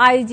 IG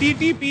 TTP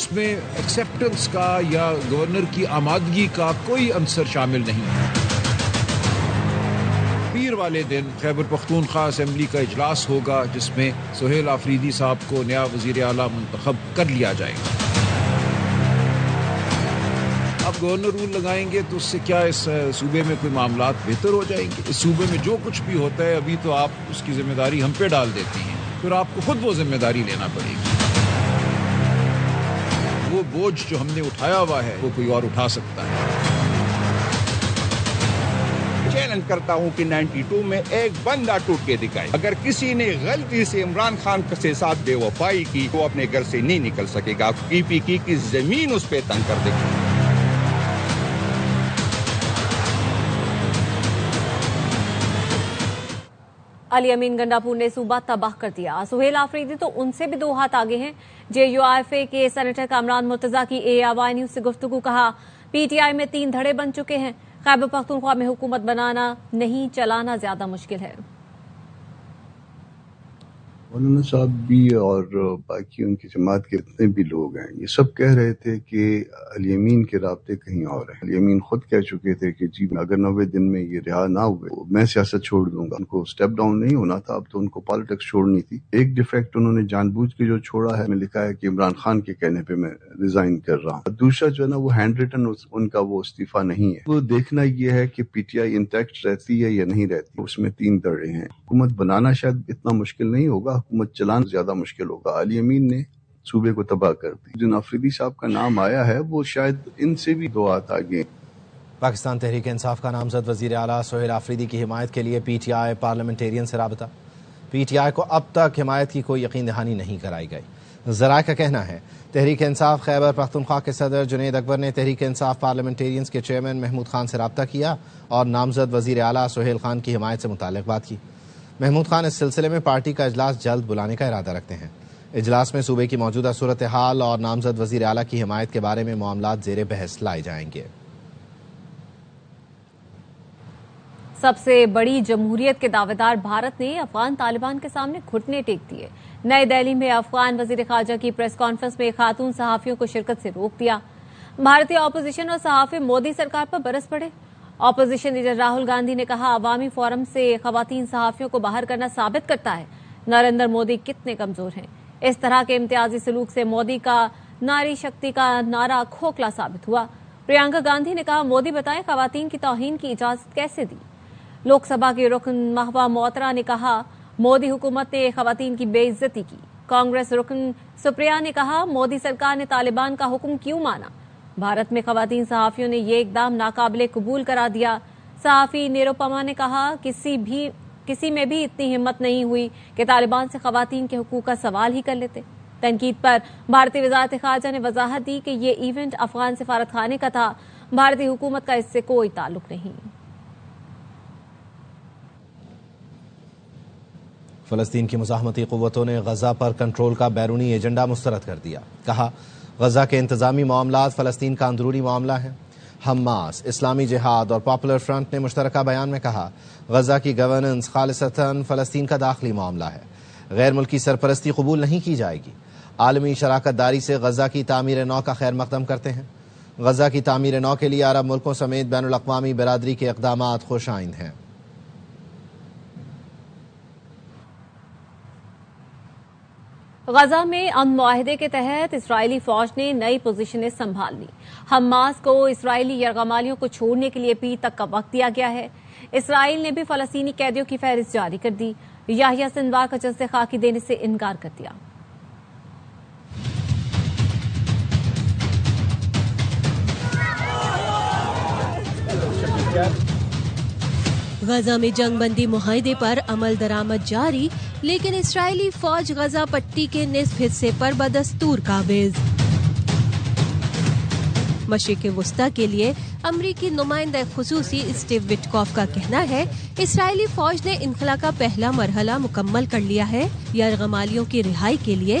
اس میں acceptance کا یا گورنر کی آمادگی کا کوئی عنصر شامل نہیں ہے۔ پیر والے دن خیبر پختونخوا اسمبلی کا اجلاس ہوگا جس میں سہیل آفریدی صاحب کو نیا وزیر اعلیٰ منتخب کر لیا جائے گا۔ اب گورنر رول لگائیں گے تو اس سے کیا اس صوبے میں کوئی معاملات بہتر ہو جائیں گے؟ اس صوبے میں جو کچھ بھی ہوتا ہے ابھی تو آپ اس کی ذمہ داری ہم پہ ڈال دیتی ہیں، پھر آپ کو خود وہ ذمہ داری لینا پڑے گی۔ وہ بوجھ جو ہم نے اٹھایا ہوا ہے وہ کوئی اور اٹھا سکتا ہے۔ چیلنج کرتا ہوں کہ 92 میں ایک بندہ ٹوٹ کے دکھائے۔ اگر کسی نے غلطی سے عمران خان کے ساتھ بے وفائی کی تو اپنے گھر سے نہیں نکل سکے گا، پی پی کی زمین اس پہ تنگ کر دے گی۔ علی امین گنڈاپور نے صوبہ تباہ کر دیا۔ سہیل آفریدی تو ان سے بھی دو ہاتھ آگے ہیں۔ JUIFA کے سینیٹر کامران مرتضیٰ کی AIY نیوز سے گفتگو، کہا PTI میں 3 دھڑے بن چکے ہیں، خیبر پختونخوا میں حکومت بنانا نہیں چلانا زیادہ مشکل ہے۔ مولانا صاحب بھی اور باقی ان کی جماعت کے جتنے بھی لوگ ہیں یہ سب کہہ رہے تھے کہ علی امین کے رابطے کہیں اور ہیں۔ علی امین خود کہہ چکے تھے کہ جی اگر 90 دن میں یہ رہا نہ ہوئے تو میں سیاست چھوڑ دوں گا۔ ان کو سٹیپ ڈاؤن نہیں ہونا تھا، اب تو ان کو پالیٹکس چھوڑنی تھی۔ ایک ڈیفیکٹ انہوں نے جان بوجھ کے جو چھوڑا ہے، میں لکھا ہے کہ عمران خان کے کہنے پہ میں ریزائن کر رہا ہوں۔ دوسرا جو ہے نا وہ ہینڈ ریٹن ان کا وہ استعفیٰ نہیں ہے۔ وہ دیکھنا یہ ہے کہ PTI انٹیکٹ رہتی ہے یا نہیں رہتی۔ اس میں 3 دھڑے ہیں۔ حکومت بنانا شاید اتنا مشکل نہیں ہوگا، حکومت چلانا زیادہ مشکل ہوگا۔ علی امین نے صوبے کو تباہ کر دی۔ جن آفریدی صاحب کا نام آیا ہے وہ شاید ان سے بھی 2 ہاتھ آگے۔ پاکستان تحریک انصاف کا نامزد وزیر اعلیٰ سہیل آفریدی کی حمایت کے لیے PTI پارلیمنٹیرین سے رابطہ۔ PTI کو اب تک حمایت کی کوئی یقین دہانی نہیں کرائی گئی۔ ذرائع کا کہنا ہے تحریک انصاف خیبر پختونخوا کے صدر جنید اکبر نے تحریک انصاف پارلیمنٹیرینز کے چیئرمین محمود خان سے رابطہ کیا اور نامزد وزیر اعلیٰ سہیل خان کی حمایت سے متعلق بات کی۔ محمود خان اس سلسلے میں پارٹی کا اجلاس جلد بلانے کا ارادہ رکھتے ہیں۔ اجلاس میں صوبے کی موجودہ صورتحال اور نامزد وزیر اعلیٰ کی حمایت کے بارے میں معاملات زیر بحث لائے جائیں گے۔ سب سے بڑی جمہوریت کے دعوے دار بھارت نے افغان طالبان کے سامنے گھٹنے ٹیک دیے۔ نئی دہلی میں افغان وزیر خارجہ کی پریس کانفرنس میں خاتون صحافیوں کو شرکت سے روک دیا۔ بھارتی اپوزیشن اور صحافی مودی سرکار پر برس پڑے۔ اپوزیشن لیڈر راہل گاندھی نے کہا عوامی فورم سے خواتین صحافیوں کو باہر کرنا ثابت کرتا ہے نریندر مودی کتنے کمزور ہیں۔ اس طرح کے امتیازی سلوک سے مودی کا ناری شکتی کا نعرہ کھوکھلا ثابت ہوا۔ پرینکا گاندھی نے کہا مودی بتائیں خواتین کی توہین کی اجازت کیسے دی۔ لوک سبھا کے رکن محبوبہ موترا نے کہا مودی حکومت نے خواتین کی بے عزتی کی۔ کانگریس رکن سپریا نے کہا مودی سرکار نے طالبان کا حکم کیوں مانا۔ بھارت میں خواتین صحافیوں نے یہ اقدام ناقابل قبول قرار دیا۔ صحافی نیروپما نے کہا کسی میں بھی اتنی ہمت نہیں ہوئی کہ طالبان سے خواتین کے حقوق کا سوال ہی کر لیتے۔ تنقید پر بھارتی وزارت خارجہ نے وضاحت دی کہ یہ ایونٹ افغان سفارت خانے کا تھا، بھارتی حکومت کا اس سے کوئی تعلق نہیں۔ فلسطین کی مزاحمتی قوتوں نے غزہ پر کنٹرول کا بیرونی ایجنڈا مسترد کر دیا۔ کہا غزہ کے انتظامی معاملات فلسطین کا اندرونی معاملہ ہے۔ حماس، اسلامی جہاد اور پاپولر فرنٹ نے مشترکہ بیان میں کہا غزہ کی گورننس خالصتاً فلسطین کا داخلی معاملہ ہے، غیر ملکی سرپرستی قبول نہیں کی جائے گی۔ عالمی شراکت داری سے غزہ کی تعمیر نو کا خیر مقدم کرتے ہیں۔ غزہ کی تعمیر نو کے لیے عرب ملکوں سمیت بین الاقوامی برادری کے اقدامات خوش آئند ہیں۔ غزہ میں امن معاہدے کے تحت اسرائیلی فوج نے نئی پوزیشنیں سنبھال لی۔ حماس کو اسرائیلی یرغمالیوں کو چھوڑنے کے لیے پیر تک کا وقت دیا گیا ہے۔ اسرائیل نے بھی فلسطینی قیدیوں کی فہرست جاری کر دی۔ یحییٰ سنوار کا جسد خاکی دینے سے انکار کر دیا۔ غزہ میں جنگ بندی معاہدے پر عمل درآمد جاری، لیکن اسرائیلی فوج غزہ پٹی کے نصف حصے پر بدستور قابض۔ مشرق وسطی کے لیے امریکی نمائندہ خصوصی اسٹیو وٹکوف کا کہنا ہے اسرائیلی فوج نے انخلا کا پہلا مرحلہ مکمل کر لیا ہے۔ یرغمالیوں کی رہائی کے لیے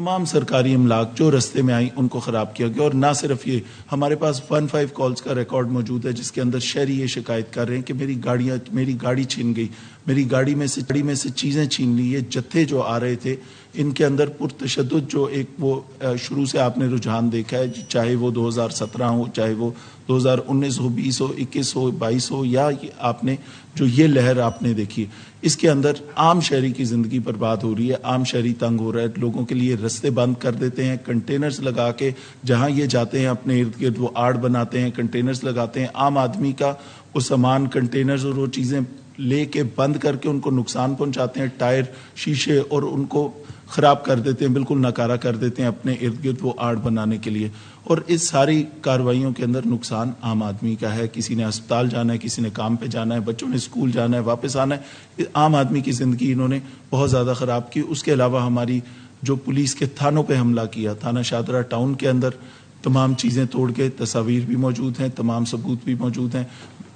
تمام سرکاری املاک جو رستے میں آئیں ان کو خراب کیا گیا. اور نہ صرف یہ, ہمارے پاس 15 کالز کا ریکارڈ موجود ہے جس کے اندر شہری یہ شکایت کر رہے ہیں کہ میری گاڑی چھین گئی, میری گاڑی میں سے چیزیں چھین لی. یہ جتھے جو آ رہے تھے ان کے اندر پرتشدد جو ایک وہ شروع سے آپ نے رجحان دیکھا ہے, چاہے وہ 2017 ہو, چاہے وہ 2019 ہو, 20 ہو, 21 ہو, 22 ہو, یا آپ نے جو یہ لہر آپ نے دیکھی, اس کے اندر عام شہری کی زندگی برباد ہو رہی ہے, عام شہری تنگ ہو رہا ہے. لوگوں کے لیے رستے بند کر دیتے ہیں, کنٹینرز لگا کے جہاں یہ جاتے ہیں اپنے ارد گرد وہ آڑ بناتے ہیں, کنٹینرز لگاتے ہیں. عام آدمی کا وہ سامان کنٹینرز اور وہ چیزیں لے کے بند کر کے ان کو نقصان پہنچاتے ہیں, ٹائر, شیشے, اور ان کو خراب کر دیتے ہیں, بالکل ناکارہ کر دیتے ہیں اپنے ارد گرد وہ آڑ بنانے کے لیے. اور اس ساری کارروائیوں کے اندر نقصان عام آدمی کا ہے. کسی نے ہسپتال جانا ہے, کسی نے کام پہ جانا ہے, بچوں نے اسکول جانا ہے, واپس آنا ہے. عام آدمی کی زندگی انہوں نے بہت زیادہ خراب کی. اس کے علاوہ ہماری جو پولیس کے تھانوں پہ حملہ کیا, تھانہ شادرہ ٹاؤن کے اندر تمام چیزیں توڑ کے, تصاویر بھی موجود ہیں, تمام ثبوت بھی موجود ہیں.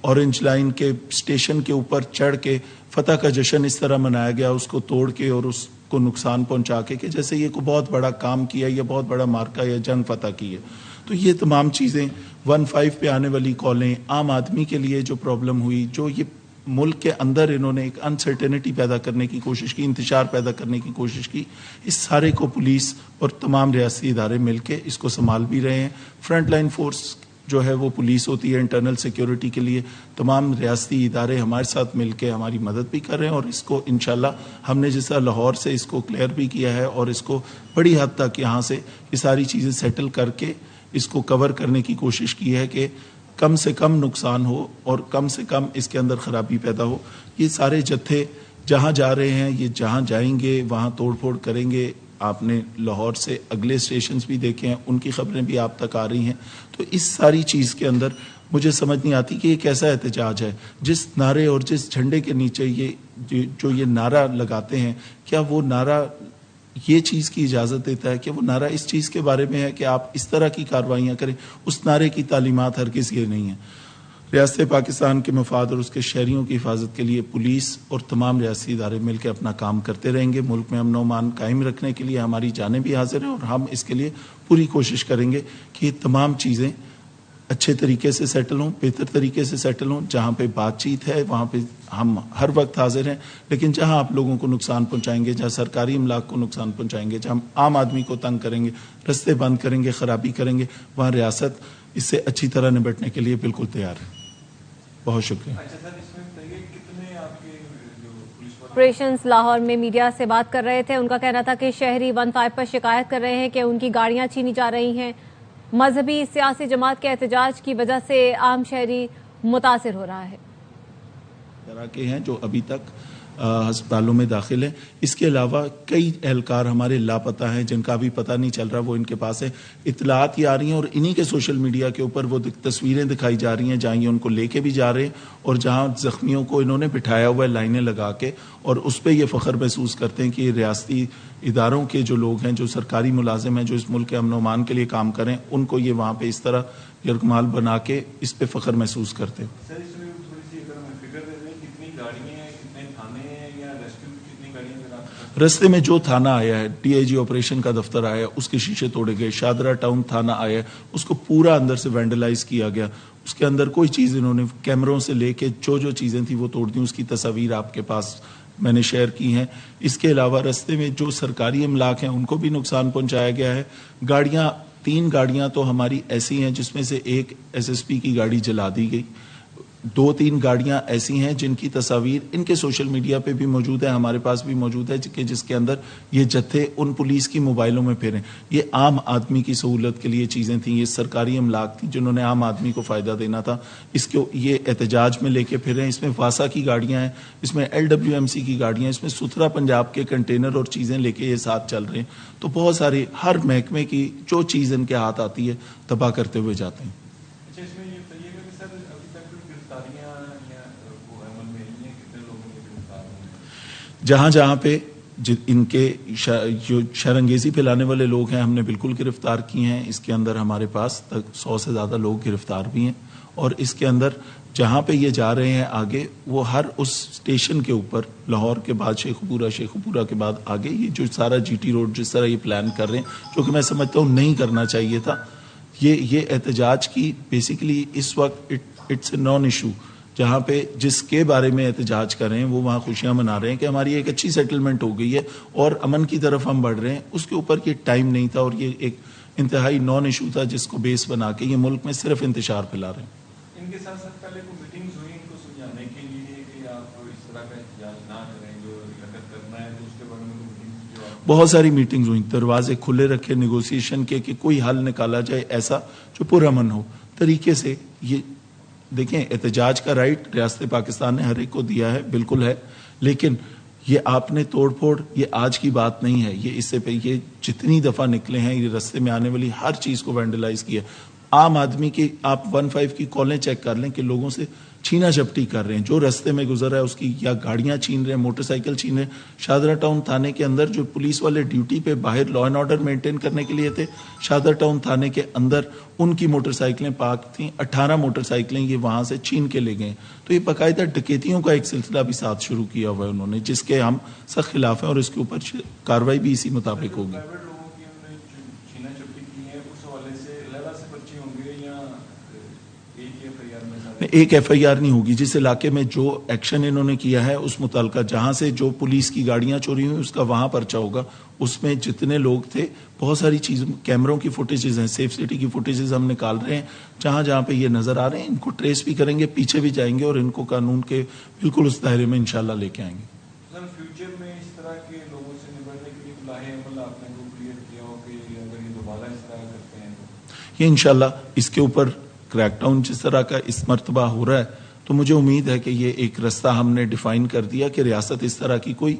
اورنج لائن کے اسٹیشن کے اوپر چڑھ کے فتح کا جشن اس طرح منایا گیا, اس کو توڑ کے اور اس کو نقصان پہنچا کے کہ جیسے یہ کوئی بہت بڑا کام کیا یا بہت بڑا مارکا یا جنگ فتح کی ہے. تو یہ تمام چیزیں 15 پہ آنے والی کالیں, عام آدمی کے لیے جو پرابلم ہوئی, جو یہ ملک کے اندر انہوں نے ایک انسرٹینٹی پیدا کرنے کی کوشش کی, انتشار پیدا کرنے کی کوشش کی, اس سارے کو پولیس اور تمام ریاستی ادارے مل کے اس کو سنبھال بھی رہے ہیں. فرنٹ لائن فورس جو ہے وہ پولیس ہوتی ہے انٹرنل سیکیورٹی کے لیے, تمام ریاستی ادارے ہمارے ساتھ مل کے ہماری مدد بھی کر رہے ہیں. اور اس کو انشاءاللہ ہم نے جس طرح لاہور سے اس کو کلیئر بھی کیا ہے اور اس کو بڑی حد تک یہاں سے یہ ساری چیزیں سیٹل کر کے اس کو کور کرنے کی کوشش کی ہے کہ کم سے کم نقصان ہو اور کم سے کم اس کے اندر خرابی پیدا ہو. یہ سارے جتھے جہاں جا رہے ہیں, یہ جہاں جائیں گے وہاں توڑ پھوڑ کریں گے. آپ نے لاہور سے اگلے اسٹیشنز بھی دیکھے ہیں, ان کی خبریں بھی آپ تک آ رہی ہیں. تو اس ساری چیز کے اندر مجھے سمجھ نہیں آتی کہ یہ کیسا احتجاج ہے. جس نعرے اور جس جھنڈے کے نیچے یہ نعرہ لگاتے ہیں, کیا وہ نعرہ یہ چیز کی اجازت دیتا ہے کہ وہ نعرہ اس چیز کے بارے میں ہے کہ آپ اس طرح کی کارروائیاں کریں؟ اس نعرے کی تعلیمات ہرگز یہ نہیں ہیں. ریاست پاکستان کے مفاد اور اس کے شہریوں کی حفاظت کے لیے پولیس اور تمام ریاستی ادارے مل کے اپنا کام کرتے رہیں گے. ملک میں امن و امان قائم رکھنے کے لیے ہماری جانیں بھی حاضر ہیں اور ہم اس کے لیے پوری کوشش کریں گے کہ یہ تمام چیزیں اچھے طریقے سے سیٹل ہوں, بہتر طریقے سے سیٹل ہوں. جہاں پہ بات چیت ہے وہاں پہ ہم ہر وقت حاضر ہیں, لیکن جہاں آپ لوگوں کو نقصان پہنچائیں گے, جہاں سرکاری املاک کو نقصان پہنچائیں گے, جہاں عام آدمی کو تنگ کریں گے, رستے بند کریں گے, خرابی کریں گے, وہاں ریاست اس سے اچھی طرح نبٹنے کے لیے بالکل تیار ہے. بہت شکریہ. آپریشنز لاہور میں میڈیا سے بات کر رہے تھے. ان کا کہنا تھا کہ شہری 15 پر شکایت کر رہے ہیں کہ ان کی گاڑیاں چھینی جا رہی ہیں. مذہبی سیاسی جماعت کے احتجاج کی وجہ سے عام شہری متاثر ہو رہا ہے. طرح کے ہیں جو ابھی تک ہسپتالوں میں داخل ہیں. اس کے علاوہ کئی اہلکار ہمارے لاپتہ ہیں جن کا ابھی پتہ نہیں چل رہا, وہ ان کے پاس ہے. اطلاعات یہ آ رہی ہیں اور انہی کے سوشل میڈیا کے اوپر وہ تصویریں دکھائی جا رہی ہیں جہاں یہ ان کو لے کے بھی جا رہے ہیں اور جہاں زخمیوں کو انہوں نے بٹھایا ہوا ہے لائنیں لگا کے, اور اس پہ یہ فخر محسوس کرتے ہیں کہ یہ ریاستی اداروں کے جو لوگ ہیں, جو سرکاری ملازم ہیں, جو اس ملک کے امن و امان کے لیے کام کریں, ان کو یہ وہاں پہ اس طرح یرغمال بنا کے اس پہ فخر محسوس کرتے ہیں. رستے میں جو تھانہ آیا ہے, ڈی آئی جی آپریشن کا دفتر آیا, اس کے شیشے توڑے گئے. شادرہ ٹاؤن تھانہ آیا, اس کو پورا اندر سے وینڈلائز کیا گیا. اس کے اندر کوئی چیز انہوں نے کیمروں سے لے کے جو چیزیں تھیں وہ توڑ دیں. اس کی تصاویر آپ کے پاس میں نے شیئر کی ہیں. اس کے علاوہ رستے میں جو سرکاری املاک ہیں ان کو بھی نقصان پہنچایا گیا ہے. گاڑیاں 3 گاڑیاں تو ہماری ایسی ہیں جس میں سے ایک ایس ایس پی کی گاڑی جلا دی گئی. 2-3 گاڑیاں ایسی ہیں جن کی تصاویر ان کے سوشل میڈیا پہ بھی موجود ہے, ہمارے پاس بھی موجود ہے, کہ جس کے اندر یہ جتھے ان پولیس کی موبائلوں میں پھریں. یہ عام آدمی کی سہولت کے لیے چیزیں تھیں, یہ سرکاری املاک تھیں جنہوں نے عام آدمی کو فائدہ دینا تھا. اس کو یہ احتجاج میں لے کے پھریں. اس میں واسا کی گاڑیاں ہیں, اس میں LWMC کی گاڑیاں ہیں, اس میں ستھرا پنجاب کے کنٹینر اور چیزیں لے کے یہ ساتھ چل رہے ہیں. تو بہت ساری ہر محکمے کی جو چیز ان کے ہاتھ آتی ہے تباہ کرتے ہوئے جاتے ہیں. جہاں جہاں پہ ان کے جو شرانگیزی پھیلانے والے لوگ ہیں ہم نے بالکل گرفتار کیے ہیں. اس کے اندر ہمارے پاس 100 سے زیادہ لوگ گرفتار بھی ہیں, اور اس کے اندر جہاں پہ یہ جا رہے ہیں آگے وہ ہر اس اسٹیشن کے اوپر, لاہور کے بعد شیخو پورہ کے بعد آگے یہ جو سارا جی ٹی روڈ جس طرح یہ پلان کر رہے ہیں, جو کہ میں سمجھتا ہوں نہیں کرنا چاہیے تھا. یہ احتجاج کی بیسیکلی اس وقت اٹس اے نان ایشو, جہاں پہ جس کے بارے میں احتجاج کر رہے ہیں وہ وہاں خوشیاں منا رہے ہیں کہ ہماری ایک اچھی سیٹلمنٹ ہو گئی ہے اور امن کی طرف ہم بڑھ رہے ہیں. اس کے اوپر یہ ٹائم نہیں تھا اور یہ ایک انتہائی نان ایشو تھا جس کو بیس بنا کے یہ ملک میں صرف انتشار پھیلا رہے ہیں. ان کے ساتھ ساتھ پہلے کوئی میٹنگز ہوئی ان کو سمجھانے کے لیے کہ آپ اس طرح کا احتجاج نہ کریں, جو حرکت کرنا ہے تو اس کے بارے میں بہت ساری میٹنگز ہوئی, دروازے کھلے رکھے, نیگوسیشن کے کہ کوئی حل نکالا جائے ایسا جو پرامن ہو طریقے سے. یہ دیکھیں احتجاج کا رائٹ ریاست پاکستان نے ہر ایک کو دیا ہے, بالکل ہے, لیکن یہ آپ نے توڑ پھوڑ یہ آج کی بات نہیں ہے. یہ اس سے یہ جتنی دفعہ نکلے ہیں یہ رستے میں آنے والی ہر چیز کو وینڈلائز کیا. عام آدمی کی آپ 15 کی کالیں چیک کر لیں کہ لوگوں سے چھینا جھپٹی کر رہے ہیں, جو رستے میں گزر رہا ہے اس کی یا گاڑیاں چھین رہے ہیں, موٹر سائیکل چھین رہے ہیں. شاہدرہ ٹاؤن تھانے کے اندر جو پولیس والے ڈیوٹی پہ باہر لا اینڈ آرڈر مینٹین کرنے کے لیے تھے, شاہدرہ ٹاؤن تھانے کے اندر ان کی موٹر سائیکلیں پارک تھیں, 18 موٹر سائیکلیں یہ وہاں سے چھین کے لے گئے. تو یہ باقاعدہ ڈکیتیوں کا ایک سلسلہ بھی ساتھ شروع کیا ہوا ہے انہوں نے, جس کے ہم سخت خلاف ہیں اور اس کے اوپر کارروائی بھی اسی مطابق ہوگی. ایک ایف آئی آر نہیں ہوگی. جس علاقے میں جو ایکشن انہوں نے کیا ہے اس متعلقہ جہاں سے جو پولیس کی گاڑیاں چوری ہوئی اس کا وہاں پرچہ ہوگا. اس میں جتنے لوگ تھے بہت ساری چیزیں, کیمروں کی فوٹیجز ہیں, سیف سٹی کی فوٹیجز ہم نکال رہے ہیں, جہاں جہاں پہ یہ نظر آ رہے ہیں ان کو ٹریس بھی کریں گے, پیچھے بھی جائیں گے اور ان کو قانون کے بالکل اس دائرے میں انشاءاللہ لے کے آئیں گے. سر فیوچر میں اس طرح کے لوگوں سے نبٹنے کے لیے لاہے عمل آپ نے کو کلیئر کیا ہو کہ اگر یہ دوبارہ اس طرح کرتے ہیں تو یہ انشاءاللہ اس کے اوپر کریک ڈاؤن جس طرح کا اس مرتبہ ہو رہا ہے تو مجھے امید ہے کہ یہ ایک رستہ ہم نے ڈیفائن کر دیا کہ ریاست اس طرح کی کوئی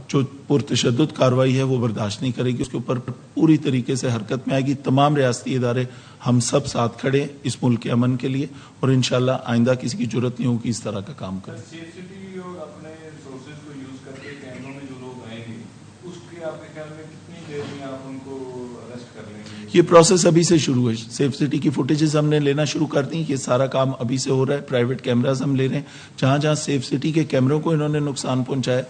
جو پرتشدد کارروائی ہے وہ برداشت نہیں کرے گی. اس کے اوپر پوری طریقے سے حرکت میں آئے گی. تمام ریاستی ادارے ہم سب ساتھ کھڑے ہیں اس ملک کے امن کے لیے اور انشاءاللہ آئندہ کسی کی جرت نہیں ہوگی اس طرح کا کام کریں. سیفٹی اور اپنے ریسورسز کو یوز کر کے کیمروں میں جو لوگ آئیں گے اس کے آپ کے خیال میں کتنی دیر میں آپ ان کو اریسٹ کر لیں گے؟ یہ پروسیس ابھی سے شروع ہے. سیف سٹی کی فوٹیجز ہم نے لینا شروع کر دی. یہ سارا کام ابھی سے ہو رہا ہے. پرائیویٹ کیمراز ہم لے رہے ہیں. جہاں جہاں سیف سٹی کے کیمروں کو انہوں نے نقصان پہنچایا,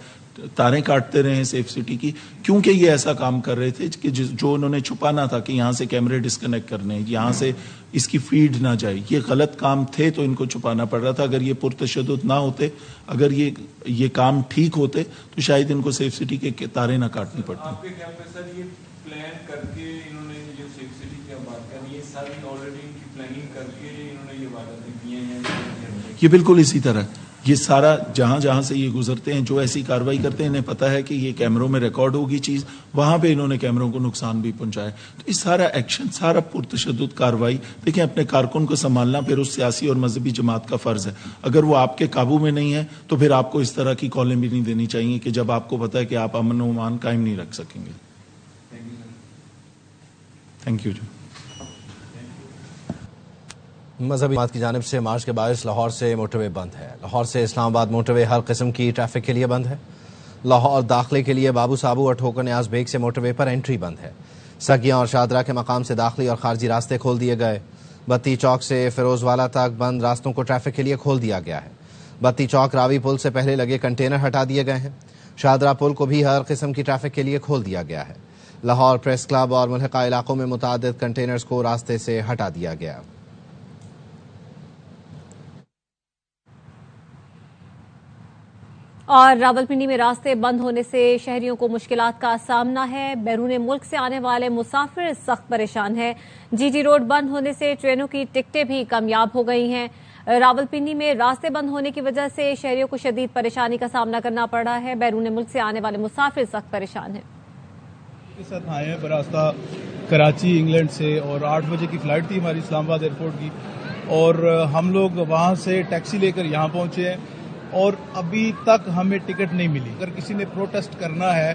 تاریں کاٹتے رہے ہیں سیف سٹی کی, کیونکہ یہ ایسا کام کر رہے تھے کہ جو انہوں نے چھپانا تھا کہ یہاں سے کیمرے ڈسکنیکٹ کرنے ہیں, یہاں سے اس کی فیڈ نہ جائے. یہ غلط کام تھے تو ان کو چھپانا پڑ رہا تھا. اگر یہ پرتشدد نہ ہوتے, اگر یہ کام ٹھیک ہوتے تو شاید ان کو سیف سٹی کے تاریں نہ کاٹنی پڑتی. آپ کے خیال میں سر یہ پلان کر کے انہوں نے جو سیف سٹی کی بات کر رہی ہے ساری آلریڈی ان کی پلاننگ کر کے انہوں نے یہ وارداتیں کی ہیں؟ یہ بالکل اسی طرح یہ سارا جہاں جہاں سے یہ گزرتے ہیں جو ایسی کارروائی کرتے ہیں انہیں پتا ہے کہ یہ کیمروں میں ریکارڈ ہوگی چیز, وہاں پہ انہوں نے کیمروں کو نقصان بھی پہنچایا. تو اس سارا ایکشن, سارا پرتشدد کارروائی, دیکھیں اپنے کارکن کو سنبھالنا پھر اس سیاسی اور مذہبی جماعت کا فرض ہے. اگر وہ آپ کے قابو میں نہیں ہے تو پھر آپ کو اس طرح کی کالیں بھی نہیں دینی چاہیے کہ جب آپ کو پتا ہے کہ آپ امن و امان قائم نہیں رکھ سکیں گے. Thank you. مذہبی جماعت کی جانب سے مارچ کے باعث لاہور سے موٹر وے بند ہے. لاہور سے اسلام آباد موٹر وے ہر قسم کی ٹریفک کے لیے بند ہے. لاہور داخلے کے لیے بابو صابو اور ٹھوکر نیاز بیگ سے موٹر وے پر انٹری بند ہے. سگیاں اور شادرہ کے مقام سے داخلی اور خارجی راستے کھول دیے گئے. بتی چوک سے فیروز والا تک بند راستوں کو ٹریفک کے لیے کھول دیا گیا ہے. بتی چوک راوی پل سے پہلے لگے کنٹینر ہٹا دیے گئے ہیں. شادرہ پل کو بھی ہر قسم کی ٹریفک کے لیے کھول دیا گیا ہے. لاہور پریس کلب اور ملحقہ علاقوں میں متعدد کنٹینرز کو راستے سے ہٹا دیا گیا. اور راولپنڈی میں راستے بند ہونے سے شہریوں کو مشکلات کا سامنا ہے. بیرون ملک سے آنے والے مسافر سخت پریشان ہیں. جی ٹی روڈ بند ہونے سے ٹرینوں کی ٹکٹیں بھی کمیاب ہو گئی ہیں. راولپنڈی میں راستے بند ہونے کی وجہ سے شہریوں کو شدید پریشانی کا سامنا کرنا پڑ رہا ہے. بیرون ملک سے آنے والے مسافر سخت پریشان ہیں. کے ساتھ آئے ہیں براستہ کراچی انگلینڈ سے, اور 8 بجے کی فلائٹ تھی ہماری اسلام آباد ایئرپورٹ کی, اور ہم لوگ وہاں سے ٹیکسی لے کر یہاں پہنچے ہیں اور ابھی تک ہمیں ٹکٹ نہیں ملی. اگر کسی نے پروٹیسٹ کرنا ہے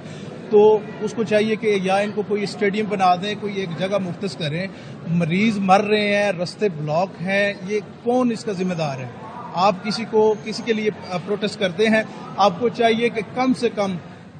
تو اس کو چاہیے کہ یا ان کو کوئی اسٹیڈیم بنا دیں, کوئی ایک جگہ مختص کریں. مریض مر رہے ہیں, رستے بلاک ہیں, یہ کون اس کا ذمہ دار ہے؟ آپ کسی کے لیے پروٹیسٹ کرتے ہیں, آپ کو چاہیے کہ کم سے کم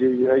JUI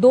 2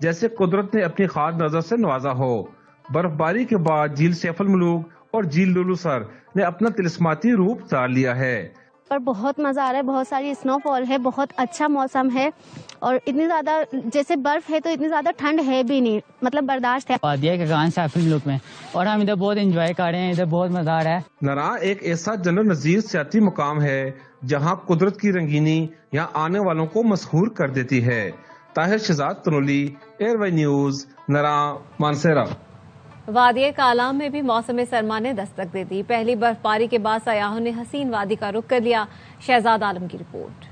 جیسے قدرت نے اپنی خاص نظر سے نوازا ہو۔ برف باری کے بعد جھیل سیف الملوک اور جھیل لولو سر نے اپنا طلسماتی روپ دھار لیا ہے۔ پر بہت مزہ آ رہا ہے، بہت ساری اسنو فال ہے، بہت اچھا موسم ہے اور اتنی زیادہ جیسے برف ہے تو اتنی زیادہ ٹھنڈ ہے بھی نہیں، مطلب برداشت ہے۔ وادی کے گان سیف الملوک میں اور ہم ادھر بہت انجوائے کر رہے ہیں، ادھر بہت مزہ آ رہا ہے۔ نراں ایک ایسا جنرل نظیر سیاحتی مقام ہے جہاں قدرت کی رنگینی یہاں آنے والوں کو مسحور کر دیتی ہے۔ Tahir Shahzad Tanoli, ARY news, Naran, Mansehra. وادی کالا میں بھی موسم سرما نے دستک دے دی۔ پہلی برف باری کے بعد سیاحوں نے حسین وادی کا رخ کر لیا۔ شہزاد عالم کی رپورٹ۔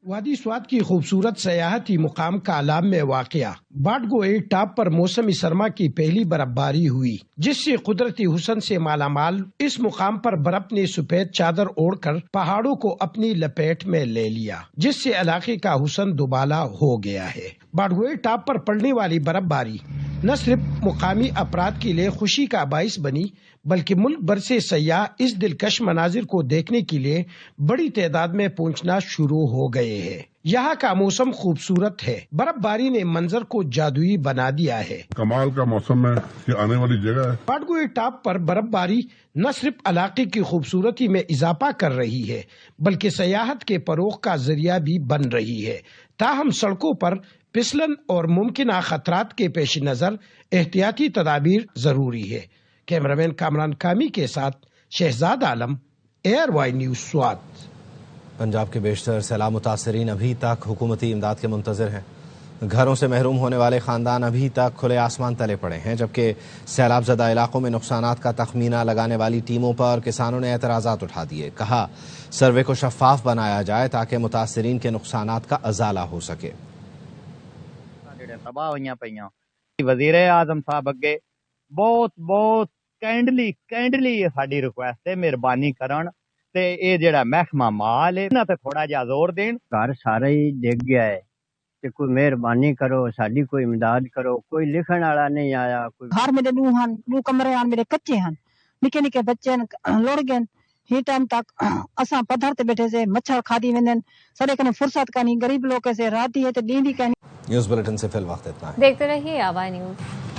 وادی سوات کی خوبصورت سیاحتی مقام کالام میں واقع باڈگوئی ٹاپ پر موسم سرما کی پہلی برف باری ہوئی، جس سے قدرتی حسن سے مالا مال اس مقام پر برف نے سفید چادر اوڑھ کر پہاڑوں کو اپنی لپیٹ میں لے لیا، جس سے علاقے کا حسن دوبالا ہو گیا ہے۔ باڈگوئی ٹاپ پر پڑنے والی برف باری نہ صرف مقامی افراد کے لیے خوشی کا باعث بنی بلکہ ملک بھر سے سیاح اس دلکش مناظر کو دیکھنے کے لیے بڑی تعداد میں پہنچنا شروع ہو گئے ہیں۔ یہاں کا موسم خوبصورت ہے، برف باری نے منظر کو جادوئی بنا دیا ہے۔ کمال کا موسم ہے، یہ آنے والی جگہ ہے۔ باڈگوئی ٹاپ پر برف باری نہ صرف علاقے کی خوبصورتی میں اضافہ کر رہی ہے بلکہ سیاحت کے فروغ کا ذریعہ بھی بن رہی ہے۔ تاہم سڑکوں پر پھسلن اور ممکنہ خطرات کے پیش نظر احتیاطی تدابیر ضروری ہے۔ کیمرامین کامران کامی کے ساتھ Shahzad Alam, ARY news Swat. Punjab کے بیشتر سیلاب متاثرین ابھی تک حکومتی امداد کے منتظر ہیں۔ گھروں سے محروم ہونے والے خاندان ابھی تک کھلے آسمان تلے پڑے ہیں، جبکہ سیلاب زدہ علاقوں میں نقصانات کا تخمینہ لگانے والی ٹیموں پر کسانوں نے اعتراضات اٹھا دیے۔ کہا سروے کو شفاف بنایا جائے تاکہ متاثرین کے نقصانات کا ازالہ ہو سکے۔ تباہ ہوئی پہ وزیر اعظم صاحب اگے بہت کینڈلی ساری ریکویسٹ ہے، مہربانی کرن تے اے جڑا محکمہ مال ہے نا تے تھوڑا جہا زور دین۔ گھر سارا ہی ڈگ گیا ہے تے کوئی مہربانی کرو، ساری کوئی امداد کرو۔ کوئی لکھن والا نہیں آیا۔ گھر میرے دو کمرے ہیں، میرے کچے ہیں، نکے نکے بچے لڑ گئے۔ ہی ٹائم تک اساں پتھر تے بیٹھے سے، مچھر کھادی ویندن، سارے کنے فرصت کانی، غریب لوگ سے رات ہی ہے تے دین دی کہنی۔ نیوز بلیٹن سے فی الوقت اتنا ہے۔ دیکھتے رہیے آواز نیوز۔